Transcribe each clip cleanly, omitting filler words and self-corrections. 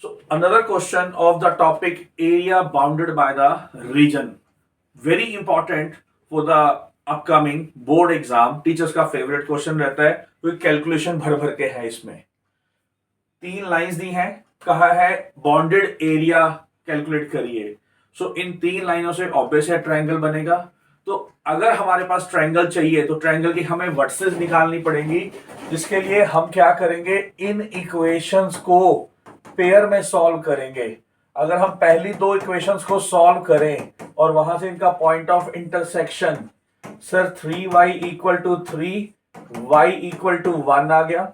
So another question of the topic area bounded by the region. Very important for the upcoming board exam. Teachers का favourite question रहता है, कोई calculation भर भर के है इसमें। तीन लाइंस दी हैं, कहा है बॉन्डेड एरिया कैलकुलेट करिए। सो इन तीन लाइनों से ऑब्वियस है ट्रायंगल बनेगा। तो अगर हमारे पास ट्रायंगल चाहिए तो ट्रायंगल की हमें वर्सेस निकालनी पड़ेंगी, जिसके लिए हम क्या करेंगे, इन इक्वेशंस को पेयर में सॉल्व करेंगे। अगर हम पहली दो इक्वेशंस को सॉल्व करें और वहां से इनका point of intersection sir 3y equal to 3, y equal to 1 आ गया।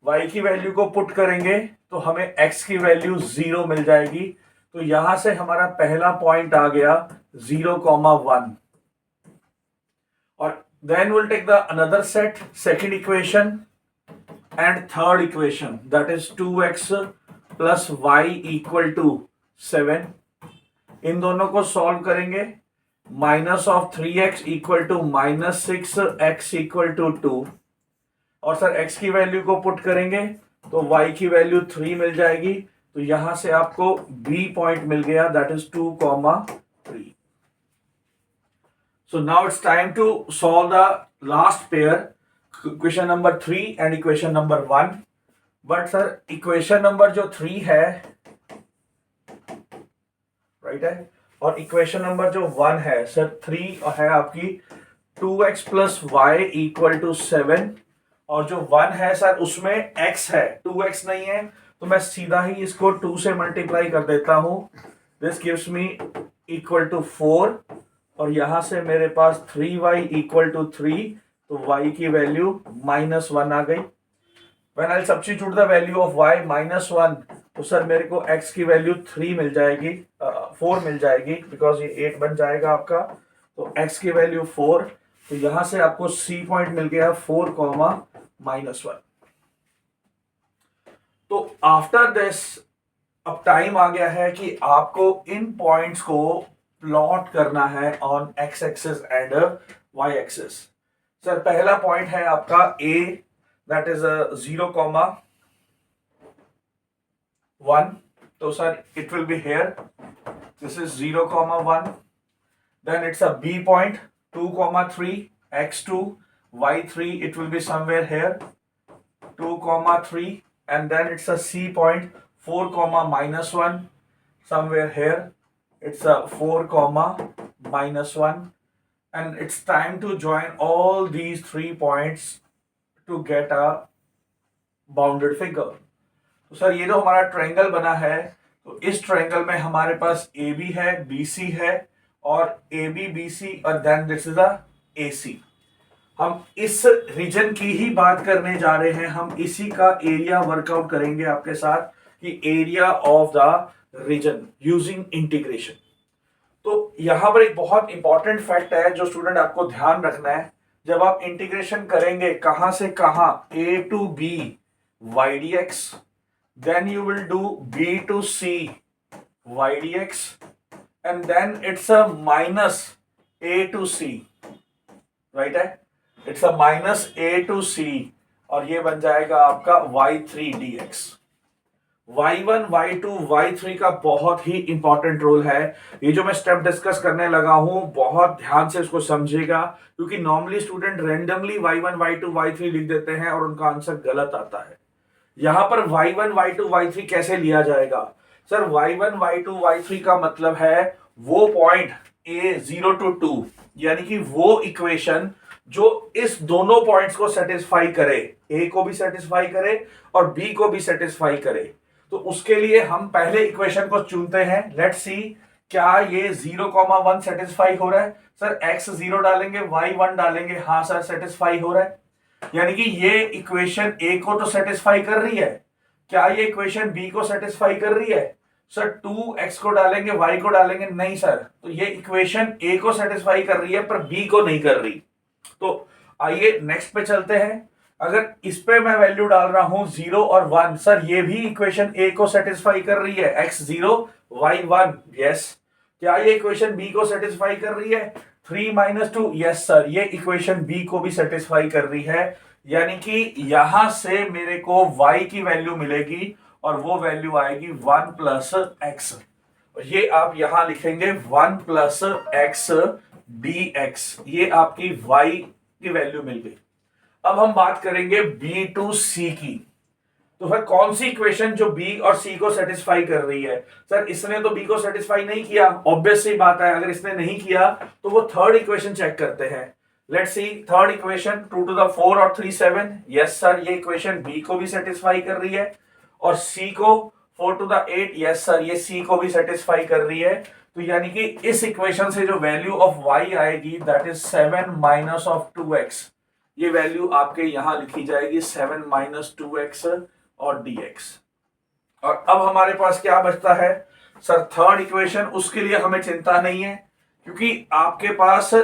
y की वैल्यू को पुट करेंगे तो हमें x की वैल्यू 0 मिल जाएगी। तो यहां से हमारा पहला पॉइंट आ गया 0,1 और then will take the another set, second equation and third equation, that is 2x plus y equal to 7। इन दोनों को सॉल्व करेंगे, minus of 3x equal to minus 6x equal to 2 और सर x की value को put करेंगे तो y की वैल्यू 3 मिल जाएगी। तो यहां से आपको b पॉइंट मिल गया, that is 2,3। So now it's time to solve the last pair, equation number 3 and equation number 1। But sir equation number जो 3 है, राइट है, और इक्वेशन नंबर जो 1 है सर 3 है आपकी 2x plus Y equal to 7 और जो 1 है सर उसमें x है, 2x नहीं है। तो मैं सीधा ही इसको 2 से मल्टीप्लाई कर देता हूं। This gives me equal to 4 और यहां से मेरे पास 3y इक्वल टू 3, तो y की वैल्यू -1 आ गई। When I substitute the value of y -1, तो सर मेरे को x की वैल्यू 3 मिल जाएगी, 4 मिल जाएगी, बिकॉज ये 8 बन जाएगा आपका। तो x की वैल्यू 4, तो यहां से आपको c पॉइंट मिल गया 4,-1। तो आफ्टर दिस अब टाइम आ गया है कि आपको इन पॉइंट्स को प्लॉट करना है on x axis and y axis. Sir पहला पॉइंट है आपका a, दैट इज 0,1। तो sir it will be here, this is 0,1। Then it's a b point 2,3, x2, y3, it will be somewhere here 2,3, and then it's a c point 4, -1, somewhere here it's a 4, -1, and it's time to join all these 3 points to get a bounded figure. तो sir ये जो हमारा triangle बना है, तो इस triangle में हमारे पास AB है, BC है और AB, BC और then this is a AC। हम इस रीजन की ही बात करने जा रहे हैं, हम इसी का एरिया वर्कआउट करेंगे आपके साथ कि area of the region using integration. तो यहां पर एक बहुत इंपॉर्टेंट फैक्ट है जो स्टूडेंट आपको ध्यान रखना है। जब आप इंटीग्रेशन करेंगे कहां से कहां, a to b y dx, then you will do b to c y dx, and then it's a minus a to c, right है, it's a minus a to c और ये बन जाएगा आपका y3 dx। y1, y2, y3 का बहुत ही important role है। ये जो मैं स्टेप डिस्कस करने लगा हूं बहुत ध्यान से इसको समझेगा, क्योंकि normally student randomly y1, y2, y3 लिख देते हैं और उनका आंसर गलत आता है। यहां पर y1, y2, y3 कैसे लिया जाएगा? सर y1, y2, y3 का मतलब है वो पॉइंट a 0 to 2, यानी कि वो इक्वेशन जो इस दोनों पॉइंट्स को सेटिस्फाई करे, a को भी सेटिस्फाई करे और b को भी सेटिस्फाई करे। तो उसके लिए हम पहले इक्वेशन को चुनते हैं। लेट्स सी क्या ये 0,1 सेटिस्फाई हो रहा है। सर x 0 डालेंगे, y 1 डालेंगे, हाँ सर सेटिस्फाई हो रहा है, यानी कि ये इक्वेशन a को तो सेटिस्फाई कर रही है। क्या ये इक्वेशन b को सेटिस्फाई कर रही है? सर 2x को डालेंगे, y को डालेंगे, नहीं सर, तो ये इक्वेशन a को सेटिस्फाई कर रही है पर b को नहीं कर रही। तो आइए नेक्स्ट पे चलते हैं। अगर इस पे मैं वैल्यू डाल रहा हूं 0 और 1, सर ये भी इक्वेशन a को सेटिस्फाई कर रही है, x 0 y 1, यस। क्या ये इक्वेशन b को सेटिस्फाई कर रही है? 3 - 2, यस सर, ये इक्वेशन b को भी सेटिस्फाई कर रही है, यानी कि यहां से मेरे को y की वैल्यू मिलेगी और वो वैल्यू आएगी 1 प्लस एक्स। ये आप यहां लिखेंगे 1 प्लस एक्स डी एक्स, ये आपकी y की वैल्यू मिल गई। अब हम बात करेंगे b टू c की। तो फिर कौन सी इक्वेशन जो b और c को सेटिस्फाई कर रही है? सर इसने तो b को सेटिस्फाई नहीं किया, ऑब्वियस सी बात है, अगर इसने नहीं किया तो वो थर्ड इक्वेशन चेक करते हैं। Let's see third equation 2 to the 4 और 3 7। यस सर, ये इक्वेशन b को भी सेटिस्फाई कर रही है, और c को 4 टू द 8। यस सर, ये c को भी सेटिस्फाई कर रही है। तो यानी कि इस इक्वेशन से जो वैल्यू ऑफ y आएगी that is 7 minus of 2x। ये वैल्यू आपके यहां लिखी जाएगी 7 माइनस 2x और dx। और अब हमारे पास क्या बचता है सर? Third equation. उसके लिए हमें चिंता नहीं है, क्योंकि आपके पास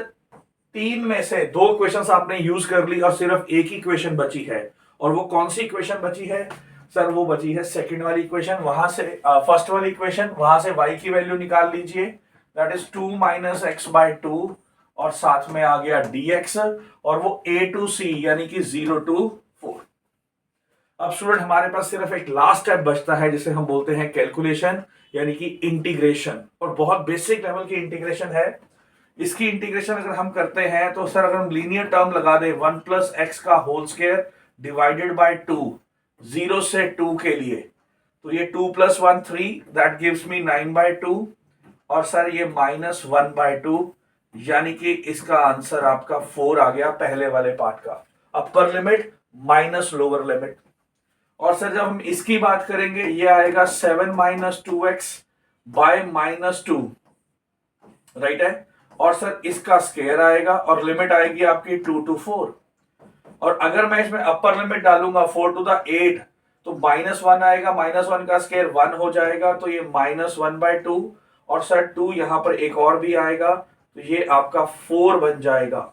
तीन में से दो इक्वेशंस आपने यूज कर ली और सिर्फ एक ही इक्वेशन बची है। और वो कौन सी इक्वेशन बची है सर? वो बची है सेकंड वाली इक्वेशन। वहां से फर्स्ट वाली इक्वेशन, वहां से y की वैल्यू निकाल लीजिए, that is 2 minus x by 2, और साथ में आ गया dx, और वो a टू c यानी कि 0 टू 4। अब स्टूडेंट हमारे पास सिर्फ एक लास्ट स्टेप बचता है जिसे हम बोलते हैं कैलकुलेशन, यानी कि इंटीग्रेशन। और बहुत बेसिक लेवल की इंटीग्रेशन है। इसकी इंटीग्रेशन अगर हम करते हैं तो सर अगर हम लीनियर टर्म लगा दे 1 प्लस एक्स का होल स्क्वायर डिवाइडेड बाय 2, 0 से 2 के लिए, तो ये 2 प्लस 1 3, दैट गिव्स मी 9 बाय 2, और सर ये माइनस 1 बाय 2, यानी कि इसका आंसर आपका 4 आ गया पहले वाले पार्ट का, upper limit minus lower limit. और सर जब हम इसकी बात करेंगे ये आएगा 7 minus 2x bye minus 2, right है। और सर इसका स्क्वायर आएगा और लिमिट आएगी आपकी 2 टू 4। और अगर मैं इसमें अपर लिमिट डालूंगा 4 टू द 8, तो माइनस 1 आएगा, माइनस 1 का स्क्वायर 1 हो जाएगा, तो ये माइनस 1 बाय 2, और सर 2 यहां पर एक और भी आएगा, तो ये आपका 4 बन जाएगा,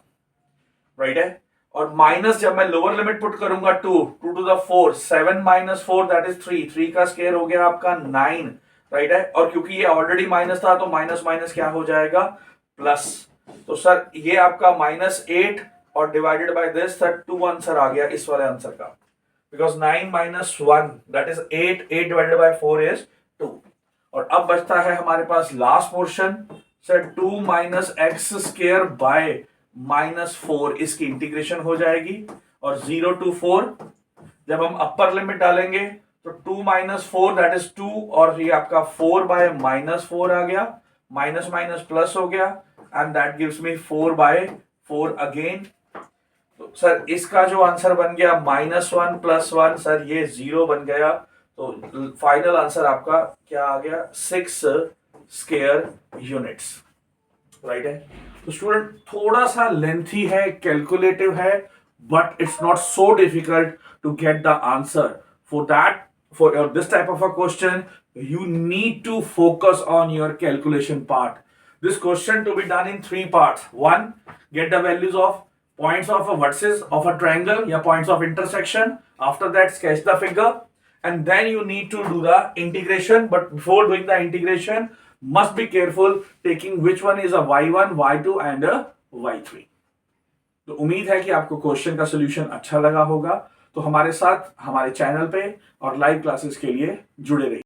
राइट है। और माइनस जब मैं लोअर लिमिट पुट करूंगा 2 to the 4, 7 minus 4 that is 3, 3 का स्क्वायर हो गया आपका 9, राइट है। और क्योंकि ये ऑलरेडी माइनस था तो माइनस माइनस क्या हो जाएगा? प्लस। तो सर ये आपका -8 और divided by this, sir 2 answer आ गया इस वाले आंसर का, because 9 minus 1 that is 8, 8 divided by 4 is 2। और अब बचता है हमारे पास last portion, sir 2 minus x square by minus 4, इसकी इंटीग्रेशन हो जाएगी। और 0 टू 4 जब हम अपर लिमिट डालेंगे तो 2 माइनस 4 दैट इज 2, और ये आपका 4 बाय माइनस 4 आ गया, माइनस माइनस प्लस हो गया, and that gives me 4 by 4 again. तो सर इसका जो आंसर बन गया -1 प्लस 1, सर ये 0 बन गया। तो फाइनल आंसर आपका क्या आ गया? 6 स्क्वायर यूनिट्स, राइट है। तो स्टूडेंट थोड़ा सा लेंथी है, कैलकुलेटिव है, but it's not so difficult to get the answer. For that, for this type of a question, you need to focus on your calculation part. This question to be done in 3 parts. 1, get the values of points of a vertices of a triangle या points of intersection. After that, sketch the figure, and then you need to do the integration. But before doing the integration, must be careful taking which one is a y1, y2 and a y3. तो उम्मीद है कि आपको question का solution अच्छा लगा होगा। तो हमारे साथ हमारे चैनल पे और लाइव क्लासेस के लिए जुड़े रहिए।